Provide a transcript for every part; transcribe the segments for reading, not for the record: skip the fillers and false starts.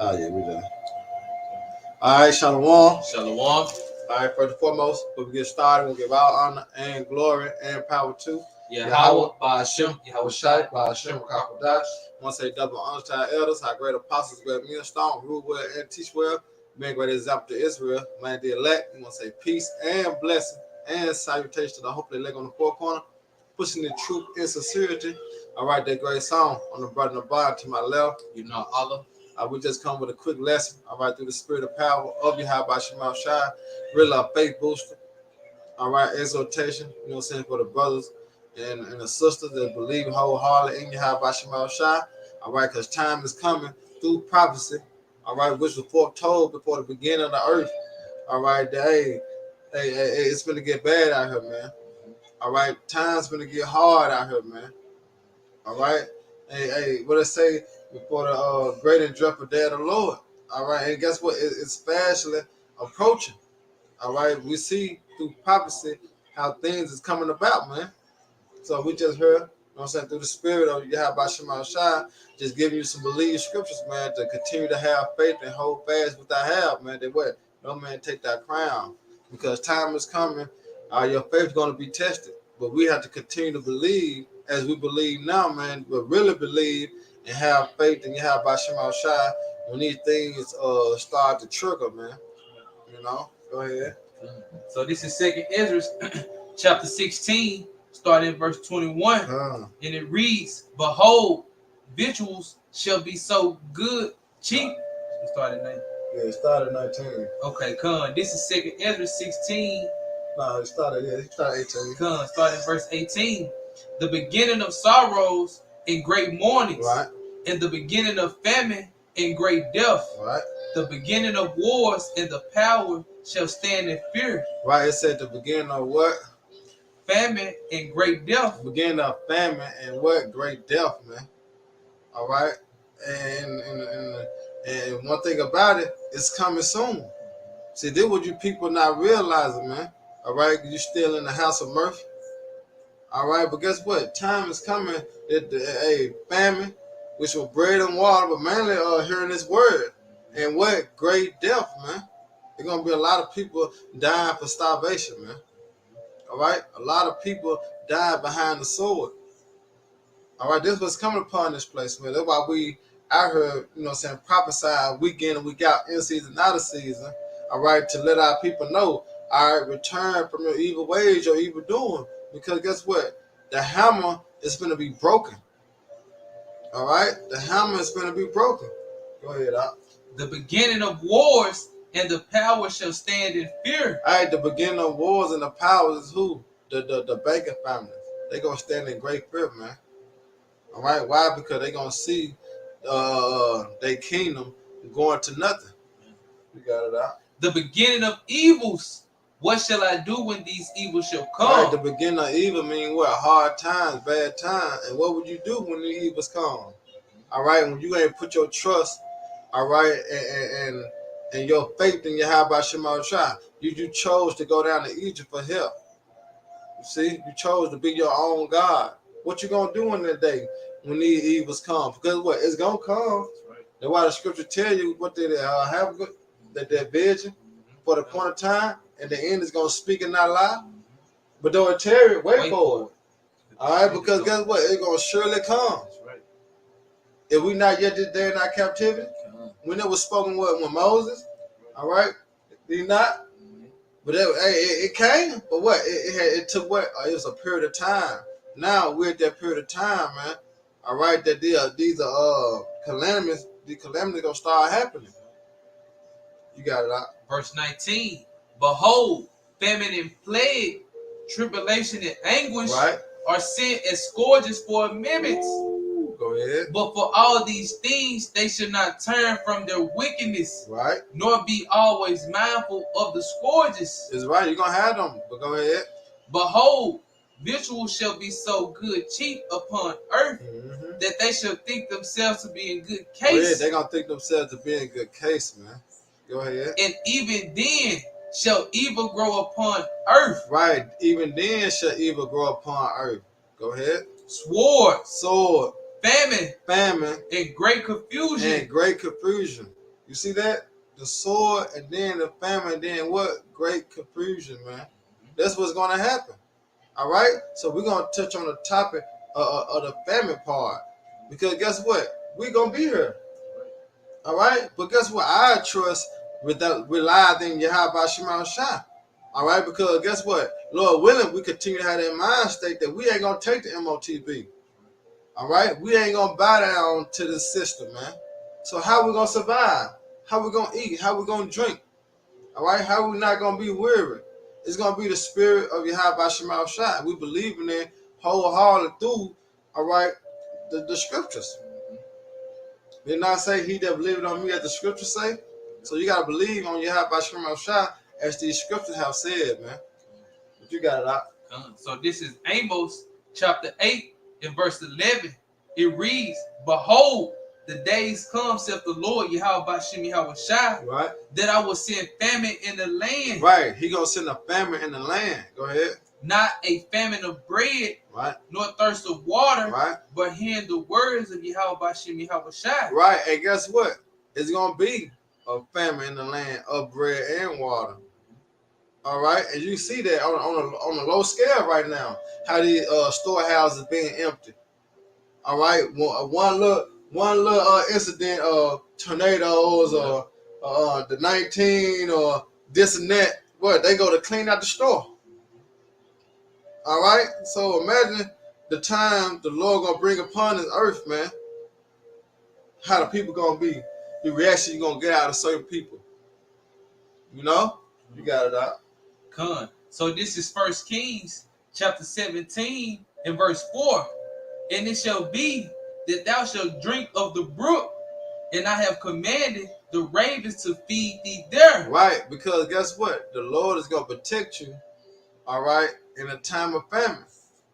Oh, yeah, we done. All right, Shalom. Shalom. All right, first and foremost, before we get started, we'll give all honor and glory and power to Yahweh, Ba'ashem, Yahweh Shai, Ba'ashem, Rakakodash. I want to say double honor to our elders, our great apostles, great millstone, rule well and teach well, being great example to Israel, man, the elect. We want to say peace and blessing and salutation to the hopefully leg on the four corner, pushing the truth in sincerity. All right, that great song on the brother and the bottom to my left. You know Allah. We just come with a quick lesson, all right, through the spirit of power of Yahweh Shema Shai, real love faith booster, all right, exhortation, you know what I'm saying, for the brothers and the sisters that believe wholeheartedly in Yahweh Shema Shai, all right, because time is coming through prophecy, all right, which was foretold before the beginning of the earth, all right, hey, it's going to get bad out here, man, all right, time's going to get hard out here, man, all right, hey, what I say, before the great and dreadful day of the Lord. All right, and guess what? It's fastly approaching. All right, we see through prophecy how things is coming about, man. So we just heard, you know what I'm saying, through the spirit of Yahweh Shema Shai, just giving you some believed scriptures, man, to continue to have faith and hold fast what I have, man. That what? No man take that crown. Because time is coming, your faith is going to be tested. But we have to continue to believe as we believe now, man, but really believe and have faith in Yahweh Shema Shai when these things start to trigger, man. You know? Go ahead. So this is 2nd Ezra, chapter 16, starting at verse 21. And it reads, Behold, victuals shall be so good, cheap. It started at 19. Yeah, it started at 19. Okay, come. This is 2nd Ezra 16. No, it started 18. Come, starting at verse 18. The beginning of sorrows and great mournings. Right. And the beginning of famine and great death. Right. The beginning of wars and the power shall stand in fear. Right, it said the beginning of what? Famine and great death. Beginning of famine and what? Great death, man. All right. And one thing about it, it's coming soon. See, this what you people not realizing, man. All right, you still in the house of Murphy. All right, but guess what? Time is coming. A famine, which was bread and water, but mainly hearing this word. And what? Great death, man. There's going to be a lot of people dying for starvation, man. All right? A lot of people dying behind the sword. All right? This is what's coming upon this place, man. That's why we out here, you know what I'm saying, prophesy week in and week out, in season, out of season. All right? To let our people know, all right, return from your evil ways, your evil doing. Because guess what? The hammer is going to be broken. All right? The hammer is going to be broken. Go ahead, Doc. The beginning of wars and the power shall stand in fear. All right, the beginning of wars and the powers is who? The banking families. They're going to stand in great fear, man. All right? Why? Because they're going to see their kingdom going to nothing. You got it out. The beginning of evils. What shall I do when these evils shall come? All right, the beginning of evil mean what? Hard times, bad times. And what would you do when the evils come? All right, when you ain't put your trust, all right, and your faith in Yahweh Shema Shai, you chose to go down to Egypt for help. You see, you chose to be your own God. What you gonna do in that day when these evils come? Because what? It's gonna come. That's why the scripture tell you what they have that vision for the point of time, and the end is gonna speak and not lie. But though it tarry, wait for it. All right, because guess what? It's gonna surely come. If we not yet this day in our captivity, when it was spoken when Moses, all right, did he not? But it came, but what? It took what? It was a period of time. Now we're at that period of time, man. All right, that these are calamities. The calamities gonna start happening. You got it out. Verse 19. Behold, famine and plague, tribulation and anguish are sent as scourges for amendments. Go ahead. But for all these things, they should not turn from their wickedness, right? Nor be always mindful of the scourges. It's right. You're going to have them, but go ahead. Behold, victuals shall be so good cheap upon earth that they shall think themselves to be in good case. Oh, yeah, they're going to think themselves to be in good case, man. Go ahead. And even then shall evil grow upon earth. Right. Even then shall evil grow upon earth. Go ahead. Sword. Famine. And great confusion. You see that? The sword and then the famine, and then what? Great confusion, man. That's what's going to happen. All right? So we're going to touch on the topic of the famine part. Because guess what? We're going to be here. All right? But guess what? I trust rely in Yahweh Shema Shah. All right? Because guess what? Lord willing, we continue to have that mind state that we ain't going to take the MOTB. All right? We ain't going to bow down to the system, man. So how we going to survive? How we going to eat? How we going to drink? All right? How we not going to be weary? It's going to be the spirit of Yahweh Shema Shah. We believe in it wholeheartedly through, all right, the scriptures. Did not say he that believed on me, as the scriptures say? So you got to believe on Yahweh Shema Shah as these scriptures have said, man. But you got it out. So this is Amos chapter 8 and verse 11. It reads, behold, the days come, saith the Lord, Yahweh Shem Yahweh Shai, right, that I will send famine in the land. Right. He going to send a famine in the land. Go ahead. Not a famine of bread, right, nor thirst of water, right, but hearing the words of Yahweh Shem Yahweh Shai. Right. And guess what? It's going to be a famine in the land of bread and water. All right. And you see that on a low scale right now, how these storehouses being empty. All right. One little incident of tornadoes or the 19 or this and that. What? They go to clean out the store. All right. So imagine the time the Lord gonna bring upon this earth, man. How the people gonna be? The reaction you gonna get out of certain people. You know? You got it out. Come. So this is 1 Kings chapter 17 and verse 4. And it shall be that thou shalt drink of the brook, and I have commanded the ravens to feed thee there. Right, because guess what? The Lord is gonna protect you, all right, in a time of famine.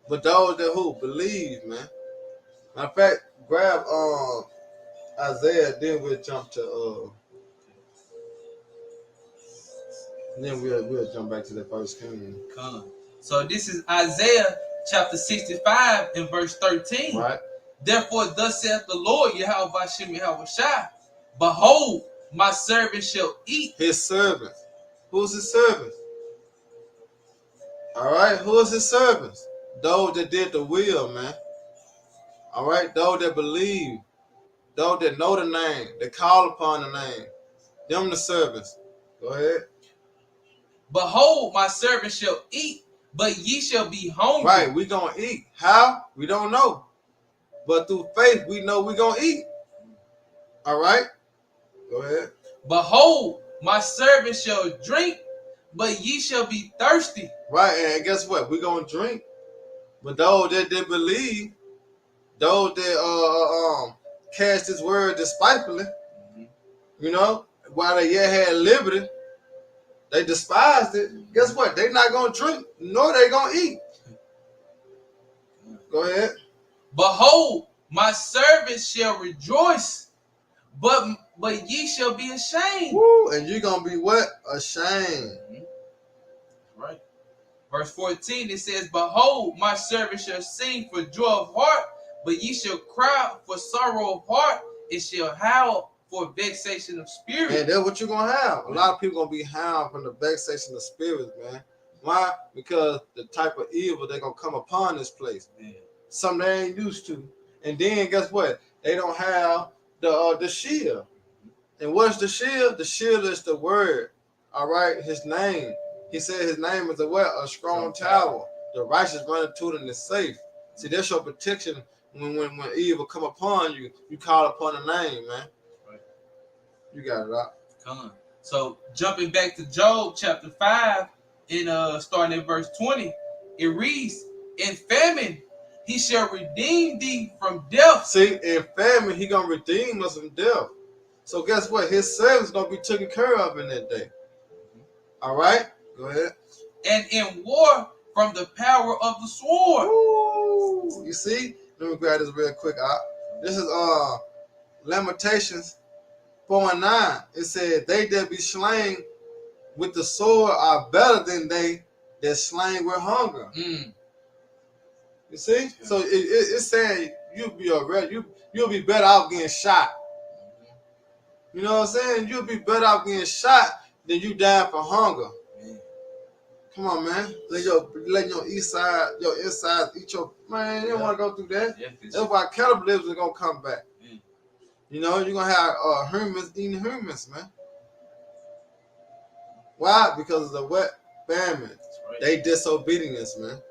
But those that who believe, man. Matter of fact, grab Isaiah, then we'll jump to then we'll jump back to the first king. Come. So this is Isaiah chapter 65 and verse 13. Right. Therefore, thus saith the Lord, Yahweh Shem Yahweh Shai, behold, my servant shall eat. His servants. Who's his servants? All right. Who is his servants? Those that did the will, man. All right. Those that believe. Those that know the name. That call upon the name. Them the servants. Go ahead. Behold, my servant shall eat, but ye shall be hungry. Right. We gonna eat. How? We don't know. But through faith, we know we're going to eat. All right? Go ahead. Behold, my servant shall drink, but ye shall be thirsty. Right, and guess what? We're going to drink. But those that didn't believe, those that cast his word despitefully, you know, while they yet had liberty, they despised it. Guess what? They're not going to drink, nor they going to eat. Go ahead. Behold, my servant shall rejoice, but ye shall be ashamed. Woo, and you're going to be what? Ashamed. Right. Verse 14, it says, behold, my servant shall sing for joy of heart, but ye shall cry for sorrow of heart, and shall howl for vexation of spirit. And that's what you're going to have. A lot of people going to be howling from the vexation of spirit, man. Why? Because the type of evil they're going to come upon this place. Man. Something they ain't used to. And then guess what? They don't have the shield. And what's the shield? The shield is the word. All right, his name. He said his name is a what? A strong tower. The righteous run into it and is safe. See, that's your protection when evil come upon you. You call upon the name, man. Right. You got it out. Come on. So jumping back to Job chapter 5 and starting at verse 20, it reads, in famine he shall redeem thee from death. See, in famine, he gonna redeem us from death. So guess what? His servants gonna be taken care of in that day. All right, go ahead. And in war from the power of the sword. Ooh, you see? Let me grab this real quick out. This is Lamentations 4:9. It said, "They that be slain with the sword are better than they that slain with hunger." Mm. You see? Yeah. So it's saying you'll be better off getting shot You know what I'm saying? You'll be better off getting shot than you dying for hunger. Come on, man. Let your east side, your inside eat your man. You don't want to go through that. That's why cannibalism is gonna come back. You know, you're gonna have humans eating humans, man. Why? Because of the what? Famine. Right. They disobedience, man.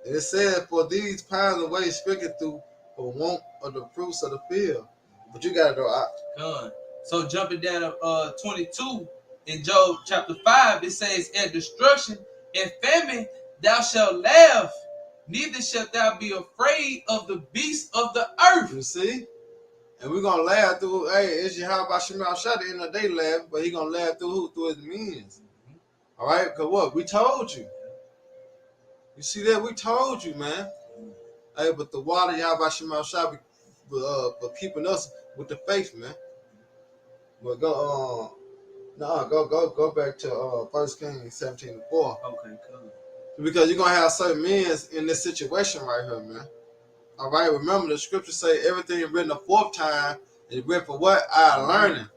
And it said, for these piles of ways stricken through for want of the fruits of the field. But you gotta go out. Good. So jumping down to 22 in Job chapter 5, it says, "And destruction and famine thou shalt laugh, neither shalt thou be afraid of the beasts of the earth." You see? And we're gonna laugh through, hey, it's how about Shemal Shah, the end of the day laugh, but he gonna laugh through who? Through his means. All right, because what? We told you. You see that? We told you, man. Hey, but the water, Yahweh Shemal Shah, for keeping us with the faith, man. But go back to 1 Kings 17:4. Okay, cool. Because you're gonna have certain men in this situation right here, man. All right, remember the scripture say everything written the fourth time is written for what? Our learning.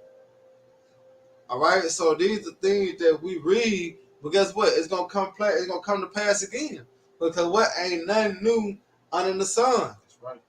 All right, so these are things that we read, but guess what? It's gonna come to pass again. Because what? Ain't nothing new under the sun. That's right.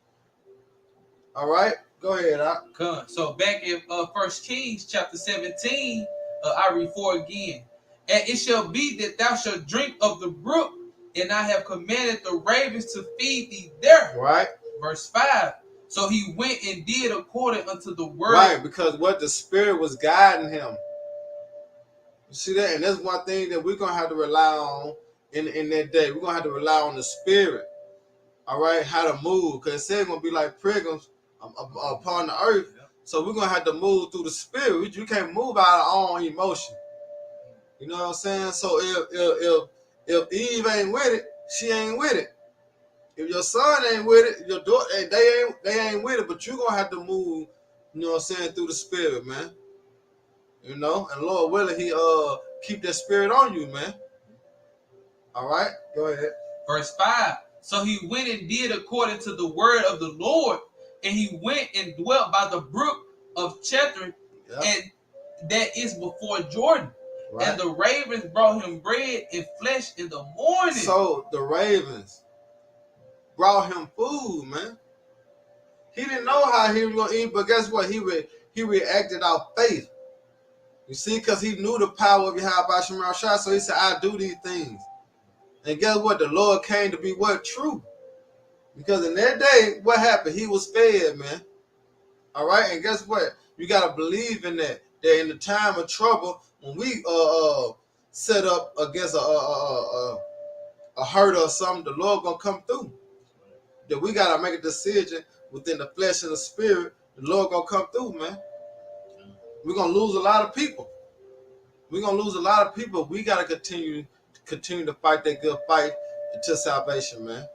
All right. Go ahead, Doc. So back in 1 Kings chapter 17, I read 4 again. "And it shall be that thou shalt drink of the brook, and I have commanded the ravens to feed thee there." Right. Verse 5. "So he went and did according unto the word." Right, because what the Spirit was guiding him. You see that? And that's one thing that we're going to have to rely on in that day. We're going to have to rely on the Spirit. All right, how to move. Because it said it's going to be like pilgrims upon the earth. So we're going to have to move through the Spirit. You can't move out of our own emotion. You know what I'm saying? So if Eve ain't with it, she ain't with it. If your son ain't with it, your daughter, they ain't with it. But you're going to have to move, you know what I'm saying, through the Spirit, man. You know, and Lord willing, he keep that Spirit on you, man. All right, go ahead. Verse 5. "So he went and did according to the word of the Lord, and he went and dwelt by the brook of Chethron, and that is before Jordan. Right. And the ravens brought him bread and flesh in the morning." So the ravens brought him food, man. He didn't know how he was gonna eat, but guess what? He reacted out faith. You see, because he knew the power of Yahweh Shemal Shah, so he said, "I do these things." And guess what? The Lord came to be what? True. Because in that day, what happened? He was fed, man. All right, and guess what? You gotta believe in that. That in the time of trouble, when we set up against a hurt or something, the Lord gonna come through. That we gotta make a decision within the flesh and the spirit. The Lord gonna come through, man. We're gonna lose a lot of people. We gotta continue to fight that good fight until salvation, man.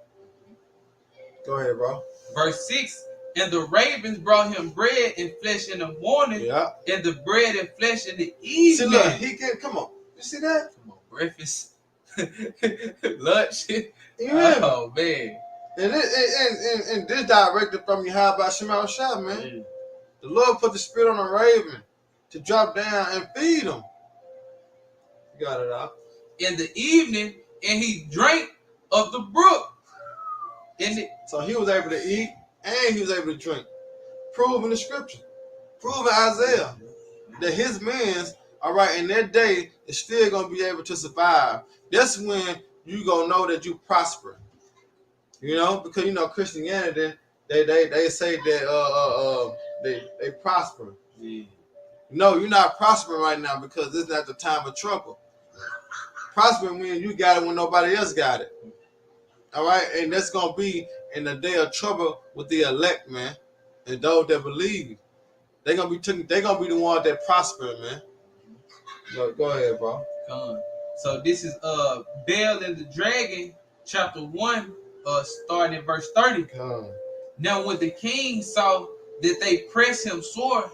Go ahead, bro. Verse 6. "And the ravens brought him bread and flesh in the morning, and the bread and flesh in the evening." See, look, come on. You see that? Come on, breakfast, lunch. Oh man. And this directed from Yahweh Shemal Shah, man. The Lord put the Spirit on the raven to drop down and feed them. You got it out. "In the evening, and he drank of the brook." So he was able to eat and he was able to drink. Proving the scripture. Proving Isaiah that his men's, all right, in that day is still going to be able to survive. That's when you going to know that you prosper. You know, because, you know, Christianity, they say that they prosper. Yeah. No, you're not prospering right now because this is not the time of trouble. Prospering means you got it when nobody else got it. All right, and that's gonna be in the day of trouble with the elect, man, and those that believe. They're gonna be the ones that prosper, man. Go ahead, bro. So this is Bel and the Dragon, chapter 1, starting at verse 30. "Now when the king saw that they pressed him sore,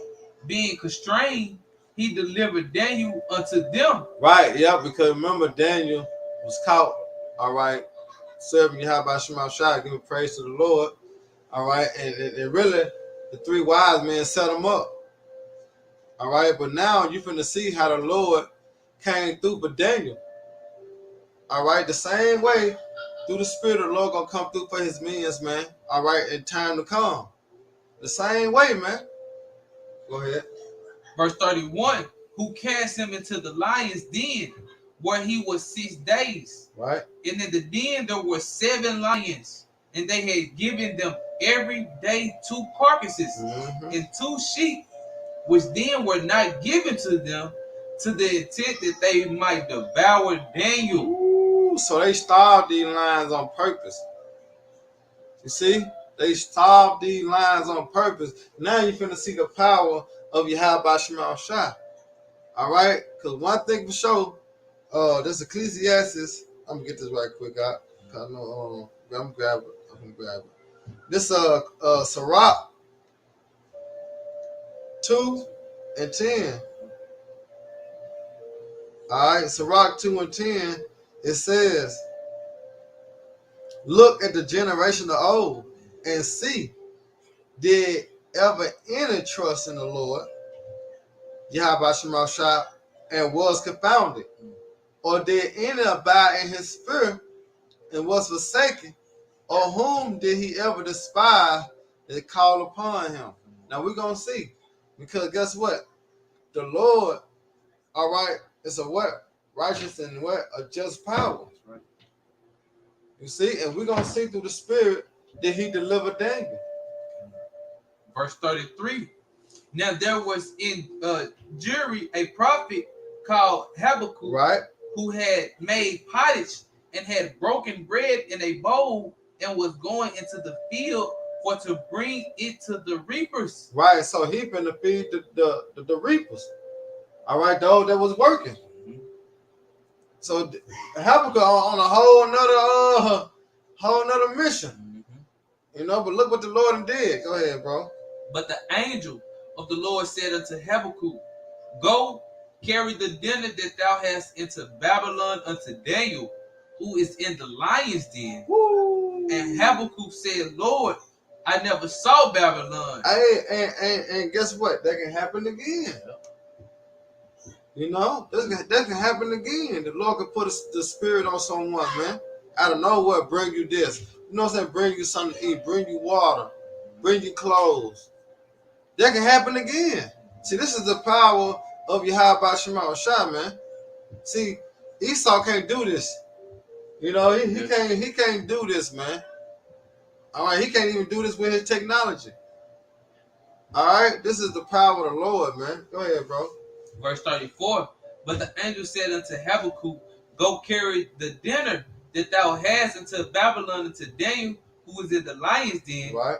being constrained, he delivered Daniel unto them." Right, yeah, because remember Daniel was caught, all right, serving Yahweh Shemal Shah, giving praise to the Lord, all right, and really the three wise men set him up. All right, but now you finna see how the Lord came through for Daniel. All right, the same way through the Spirit of the Lord gonna come through for his minions, man. All right, in time to come. The same way, man. Go ahead. Verse 31, who cast him into the lion's den, where he was 6 days. Right. And in the den there were 7 lions, and they had given them every day 2 carcasses and 2 sheep, which then were not given to them, to the intent that they might devour Daniel. Ooh, so they starved these lions on purpose. You see? They starved these lions on purpose. Now you're finna see the power of Yahweh Shema Shai. All right? Because one thing for sure, this Ecclesiastes, I'm gonna get this right quick out. I know, I'm gonna grab it. This Sirach 2 and 10. All right, Sirach 2 and 10, it says, look at the generation of old and see, did ever any trust in the Lord, Yahweh Shema Shai, and was confounded? Or did any abide in his spirit and was forsaken? Or whom did he ever despise that called upon him? Now we're going to see. Because guess what? The Lord, all right, is a what? Righteous and what? A just power. Right. You see? And we're going to see through the Spirit that he delivered Daniel. Verse 33. Now there was in Jewry a prophet called Habakkuk, right, who had made pottage and had broken bread in a bowl and was going into the field for to bring it to the reapers. Right, so he finna feed the reapers. All right, those that was working. So Habakkuk on a whole nother mission. You know, but look what the Lord did. Go ahead, bro. But the angel of the Lord said unto Habakkuk, go carry the dinner that thou hast into Babylon unto Daniel, who is in the lion's den. Woo. And Habakkuk said, Lord, I never saw Babylon. And guess what? That can happen again. You know, that can happen again. The Lord can put the spirit on someone, man. Out of nowhere, bring you this. You know what I'm saying? Bring you something to eat, bring you water, bring you clothes. That can happen again. See, this is the power of Yahweh Shema Shai, man. See, Esau can't do this. You know, he can't do this, man. All right, he can't even do this with his technology. All right, this is the power of the Lord, man. Go ahead, bro. Verse 34. But the angel said unto Habakkuk, go carry the dinner that thou hast into Babylon unto Daniel, who is in the lion's den. Right.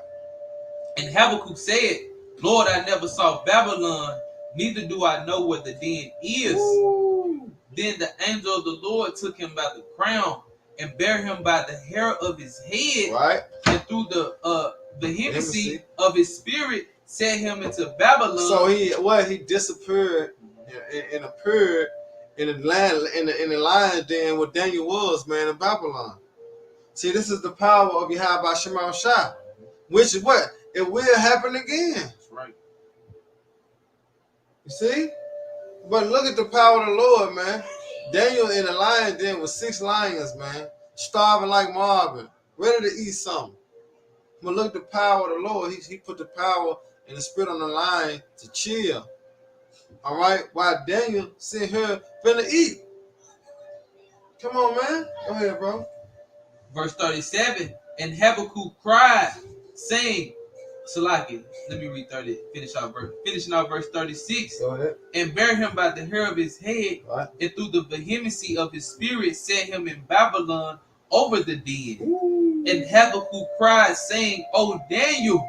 And Habakkuk said, Lord, I never saw Babylon, neither do I know where the den is. Ooh. Then the angel of the Lord took him by the crown and bare him by the hair of his head, right, and through the vehemency of his spirit set him into Babylon. So he disappeared and appeared in the lion's den where Daniel was, man, in Babylon. See, this is the power of Yahweh Shema Shai, which is what? It will happen again. That's right. You see? But look at the power of the Lord, man. Daniel in the lion's den with 6 lions, man, starving like Marvin, ready to eat something. But look at the power of the Lord. He put the power and the spirit on the lion to chill. All right? While Daniel sitting here finna eat. Come on, man. Go ahead, bro. Verse 37. And Habakkuk cried, saying, Salaki, let me read 30. Finishing off verse 36. Go ahead. And bare him by the hair of his head, right, and through the vehemency of his spirit set him in Babylon over the den. Ooh. And Habakkuk cried, saying, O Daniel,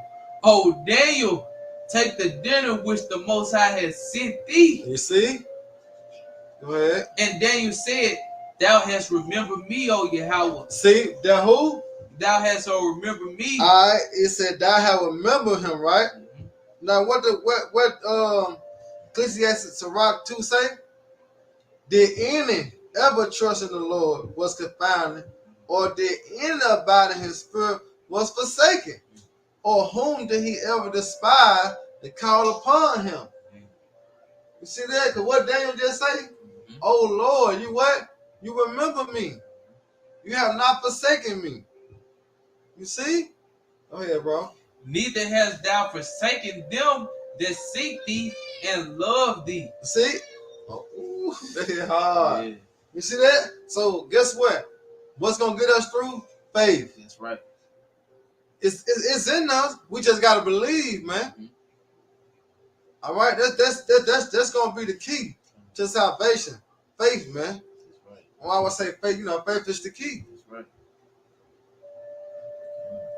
take the dinner which the Most High has sent thee. You see? Go ahead. And Daniel said, Thou hast remembered me, O Yahweh. See, that who? Thou hast remembered me. All right, it said thou have remembered him, right? Mm-hmm. Now, what Ecclesiastes Sirach 2 say? Did any ever trust in the Lord was confounded, or did any abide in his spirit was forsaken? Or whom did he ever despise that call upon him? You see that? Because what Daniel just say? Oh Lord, you what? You remember me. You have not forsaken me. You see? Go ahead, bro. Neither hast thou forsaken them that seek thee and love thee. See? Oh, ooh, that hit hard. Yeah. You see that? So guess what? What's gonna get us through? Faith. That's right. It's in us. We just gotta believe, man. All right, that's gonna be the key to salvation. Faith, man. That's right. Well, I would say faith. You know, faith is the key. That's right.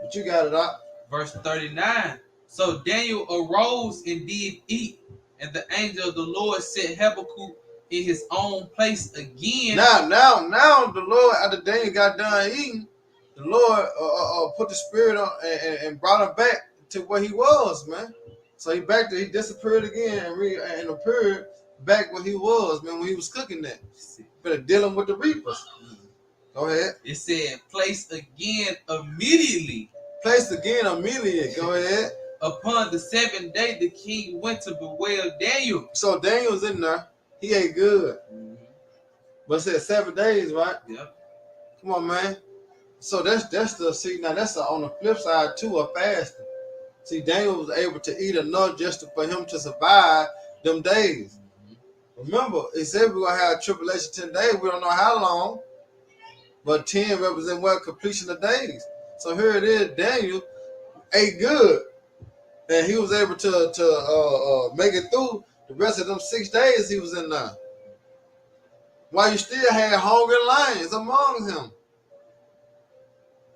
But you got it out. Verse 39. So Daniel arose and did eat, and the angel of the Lord set Habakkuk in his own place again. Now, the Lord, after Daniel got done eating, the Lord put the spirit on and brought him back to where he was, man. So he disappeared again and appeared back where he was, man, when he was cooking that. But dealing with the reapers. Go ahead. It said, place again immediately. Placed again immediately. Go ahead. Upon the 7th day, the king went to bewail Daniel. So Daniel was in there. He ate good. But it said 7 days, right? Yep. Come on, man. So that's on the flip side too of fasting. See, Daniel was able to eat enough just for him to survive them days. Remember, it said we're gonna have tribulation 10 days. We don't know how long, but 10 represent what? Completion of days. So here it is. Daniel ate good, and he was able to make it through the rest of them 6 days he was in there. While you still had hungry lions among him.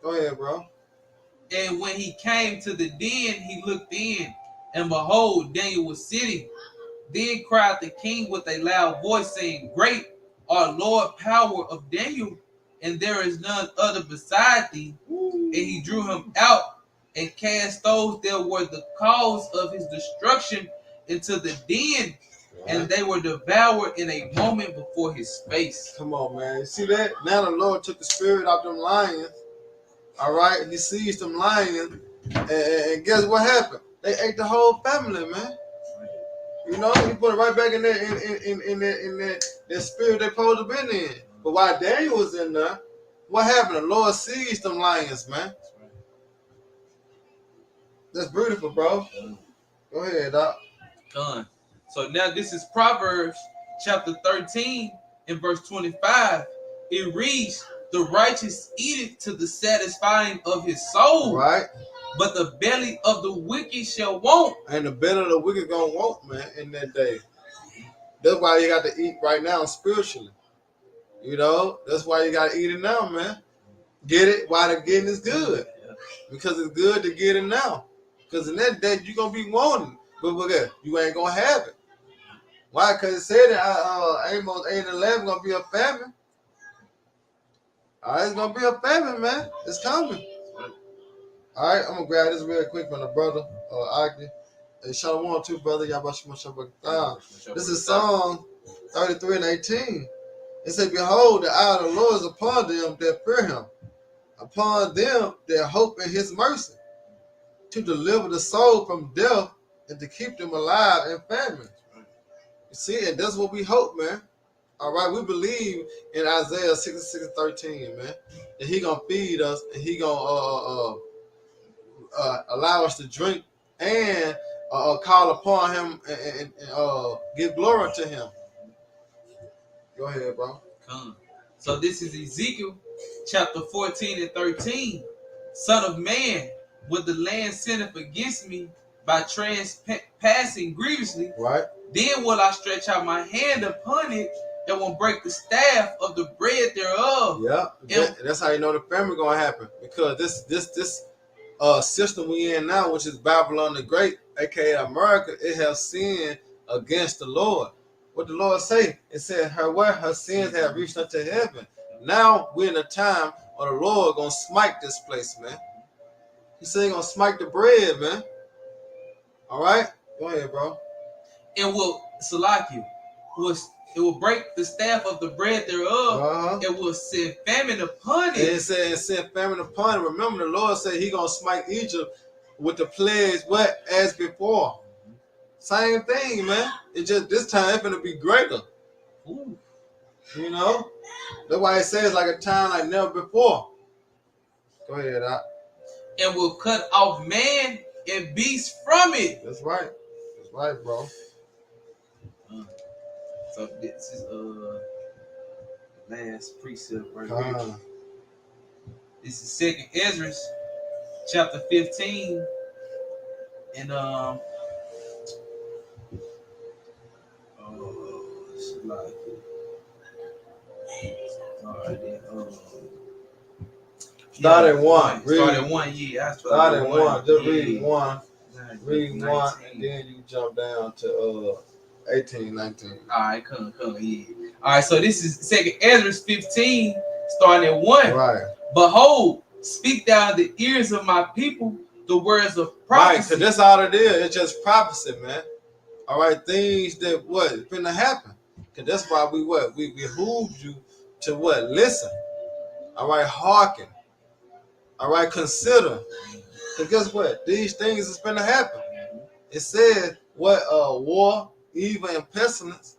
Go ahead, bro. And when he came to the den, he looked in, and behold, Daniel was sitting. Then cried the king with a loud voice, saying, Great are Lord power of Daniel, and there is none other beside thee. And he drew him out and cast those that were the cause of his destruction into the den, and they were devoured in a moment before his face. Come on, man. You see that? Now the Lord took the spirit out them lions. All right, and he seized them lions, and guess what happened? They ate the whole family, man. You know, he put it right back in there in that spirit they supposed to been in. But while Daniel was in there, what happened? The Lord seized them lions, man. That's beautiful, bro. Go ahead, Doc. Done. So now this is Proverbs chapter 13 and verse 25. It reads, the righteous eateth to the satisfying of his soul. Right. But the belly of the wicked shall want. And the belly of the wicked gonna want, man, in that day. That's why you got to eat right now spiritually. You know, that's why you got to eat it now, man. Get it while the getting is good. Because it's good to get it now. Because in that day, you're going to be wanting. But look at you ain't going to have it. Why? Because it said that Amos 8 and 11 going to be a famine. All right, it's going to be a famine, man. It's coming. All right, I'm going to grab this real quick from the brother, Agni. Hey, Shalom too, brother. This is Psalm 33 and 18. It said, behold, the eye of the Lord is upon them that fear him, upon them that hope in his mercy, to deliver the soul from death and to keep them alive in famine. You see, and that's what we hope, man. All right, we believe in Isaiah 66 and 13, man, that he going to feed us and he going to allow us to drink and call upon him and give glory to him. Go ahead, bro. So this is Ezekiel chapter 14 and 13. Son of man, when the land sinneth against me by trespassing grievously, right, then will I stretch out my hand upon it and will break the staff of the bread thereof. Yeah, that's how you know the famine gonna happen. Because this system we in now, which is Babylon the Great, aka America, it has sinned against the Lord. What the Lord say? It said her sins have reached unto heaven. Now we're in a time where the Lord gonna smite this place, man. He said he gonna smite the bread, man. All right, go ahead, bro. It will Salakia. It will break the staff of the bread thereof. It will send famine upon it. And it said send famine upon it. Remember, the Lord said he gonna smite Egypt with the plagues, what? As before. Same thing, man. It just this time it's gonna be greater. Ooh. You know? That's why it says like a time like never before. Go ahead, Doc. And will cut off man and beast from it. That's right. That's right, bro. So this is last precept right here. This is 2nd Ezra, chapter 15, and Start at 1. Start at 1, yeah. Start at 1. Just read 1. Read 19. 1, and then you jump down to 18, 19. Alright, come, yeah. Alright, so this is 2nd Ezra 15, starting at 1. Right. Behold, speak thou in the ears of my people the words of prophecy. Right, because that's all it is. It's just prophecy, man. All right, things that what is going to happen. Because that's why we behooved you to what? Listen. All right, hearken. All right, consider. Because guess what? These things is going to happen. It says what? War, evil, and pestilence.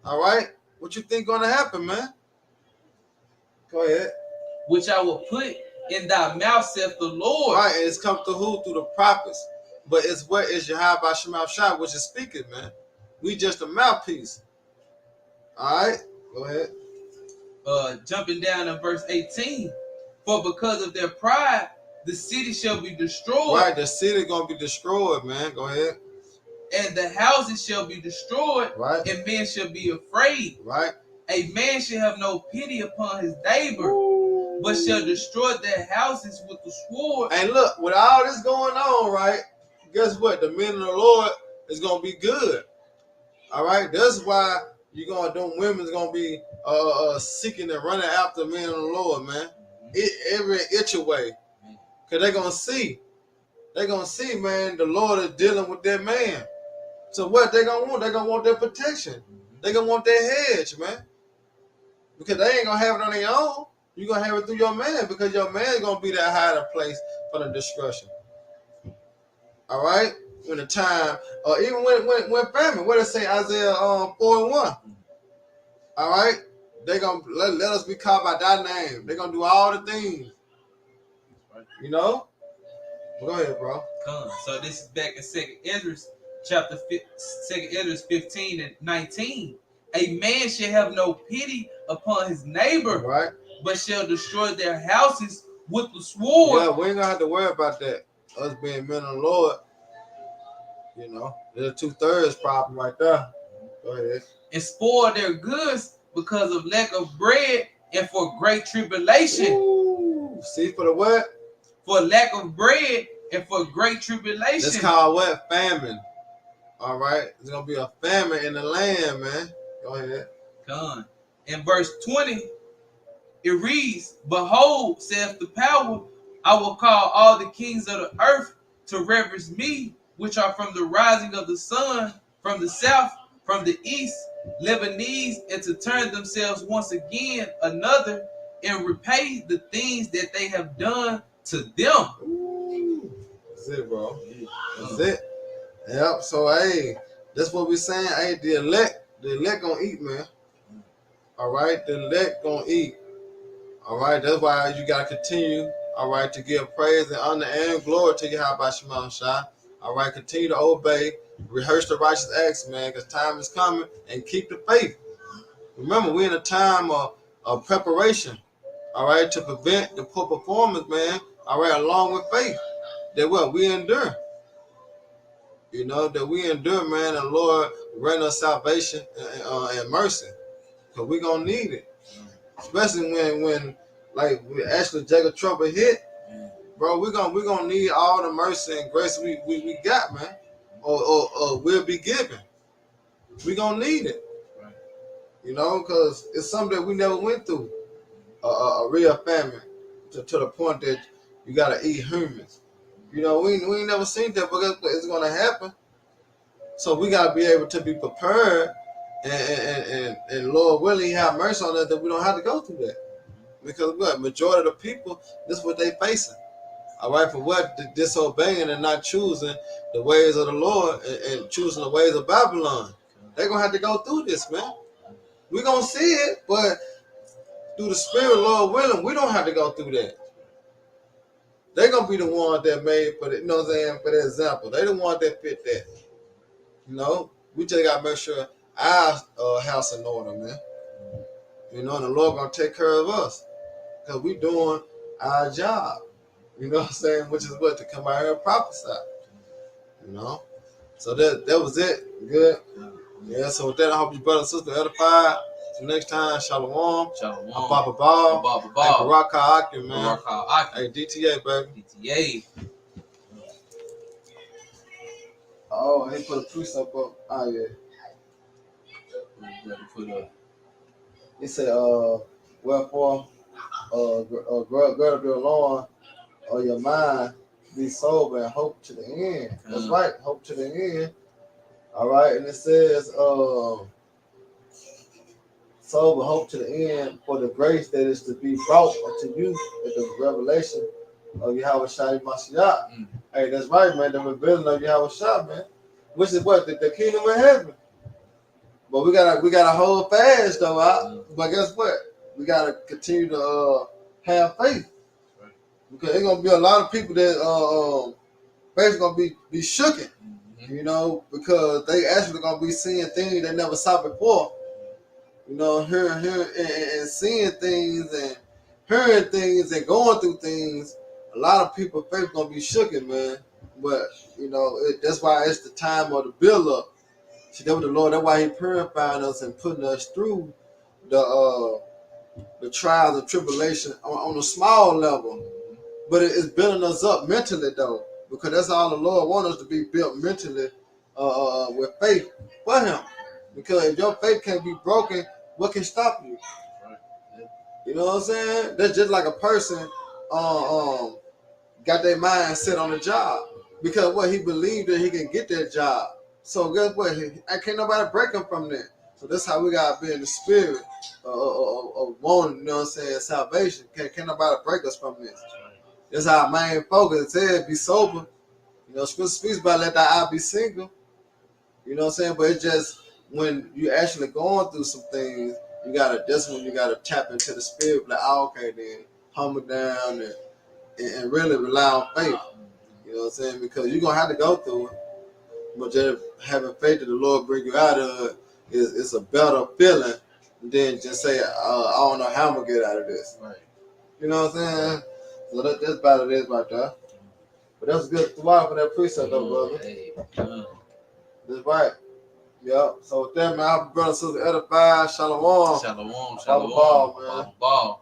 All right, what you think going to happen, man? Go ahead. Which I will put in thy mouth, saith the Lord. Right, and it's come to who? Through the prophets. But it's what is Yahweh Shema Shai, which is speaking, man. We just a mouthpiece. All right, go ahead. Jumping down to verse 18. For because of their pride, the city shall be destroyed. Right, the city gonna be destroyed, man. Go ahead. And the houses shall be destroyed. Right. And men shall be afraid. Right. A man shall have no pity upon his neighbor, but shall destroy their houses with the sword. And look, with all this going on, right? Guess what? The men of the Lord is gonna be good. All right. That's why them women's gonna be seeking and running after the men of the Lord, man. Every itch away, cause they're gonna see, man. The Lord is dealing with that man. So what they gonna want? They gonna want their protection. They gonna want their hedge, man. Because they ain't gonna have it on their own. You gonna have it through your man, because your man is gonna be that hiding place for the destruction. All right, when the time, or even when famine, what does it say, Isaiah 4:1? All right, they gonna let us be called by thy name. They gonna do all the things. You know. Go ahead, bro. Come. So this is back in 2nd Ezra, chapter 2nd Ezra 15 and 19. A man shall have no pity upon his neighbor, right, but shall destroy their houses with the sword. Yeah, we ain't gonna have to worry about that. Us being men of the Lord, you know, there's a 2/3 problem right there. Go ahead. And spoil their goods because of lack of bread and for great tribulation. Ooh, see, for the what? For lack of bread and for great tribulation. It's called what? Famine. All right, there's gonna be a famine in the land, man. Go ahead. Come. In verse 20, it reads, Behold, saith the power, I will call all the kings of the earth to reverence me, which are from the rising of the sun, from the south, from the east, Lebanese, and to turn themselves once again another and repay the things that they have done to them. Ooh, that's it, bro. That's it. Yep. So hey, that's what we're saying. Hey, the elect gonna eat, man. All right, the elect gonna eat. All right, that's why you gotta continue. All right, to give praise and honor and glory to Yahweh Shema Shai. All right, continue to obey, rehearse the righteous acts, man, because time is coming, and keep the faith. Remember, we're in a time of preparation. All right, to prevent the poor performance, man. All right, along with faith, that what we endure. You know, that we endure, man, and Lord grant us salvation and mercy, because we're going to need it. Especially when like, actually Jacob trouble hit, bro, we're gonna need all the mercy and grace we got, man, or we'll be given. We're going to need it, you know, because it's something that we never went through, a real famine, to the point that you got to eat humans. You know, we ain't never seen that, but it's going to happen. So we got to be able to be prepared, and Lord willing, have mercy on us that we don't have to go through that. Because what? Majority of the people, this is what they facing. All right, for what? Disobeying and not choosing the ways of the Lord and choosing the ways of Babylon. They're going to have to go through this, man. We're going to see it, but through the Spirit, Lord willing, we don't have to go through that. They're going to be the ones that made, for the, you know what I'm saying, for the example. They're the ones that fit that. You know, we just got to make sure our house in order, man. You know, and the Lord going to take care of us because we doing our job. You know what I'm saying? Which is what? To come out here and prophesy. You know? So that was it. Good. Yeah, so with that, I hope you brothers and sisters edified. Till next time, Shalom. Shalom. Ababa Ball. Ababa Hey, Ball. Baraka Aki, man. Baraka Aki. Hey, DTA, baby. DTA. Oh, he put a precept up. Oh, yeah. He said, wherefore, gird up your loin or your mind, be sober and hope to the end. That's right, hope to the end. All right, and it says, sober, hope to the end for the grace that is to be brought unto you at the revelation of Yahweh Shai Mashiach. Hey, that's right, man. The revealing of Yahweh Shai, man. Which is what? The kingdom of heaven. But we gotta hold fast though. But guess what? We gotta continue to have faith. Because there's gonna be a lot of people that faith is gonna be shooken. You know, because they actually gonna be seeing things they never saw before. You know, hearing and seeing things and hearing things and going through things. A lot of people faith gonna be shooken, man. But you know, that's why it's the time of the build up. See, that was the Lord. That's why He purifying us and putting us through the trials and tribulation on a small level. But it's building us up mentally though, because that's all the Lord wants us to be built mentally with faith for Him. Because if your faith can't be broken, what can stop you? You know what I'm saying? That's just like a person got their mind set on a job because what he believed that he can get that job. So guess what? I can't nobody break him from that. So that's how we gotta be in the spirit of wanting, you know what I'm saying, salvation. Can't nobody break us from this. That's our main focus. It said be sober. You know, Scripture speaks about let thy eye be single. You know what I'm saying? But it's just when you actually going through some things, that's when you gotta tap into the spirit, like, oh, okay, then humble down and really rely on faith. You know what I'm saying? Because you're gonna have to go through it. But just having faith that the Lord bring you out of it is a better feeling than just say, I don't know how I'm gonna get out of this. Right. You know what I'm saying? So that's about it is right there. But that's good throughout for that precept though, brother. Hey. That's right. Yep. So with that, man, our brother and sister edified. Shalom. Shalom. Ball, man. Ball.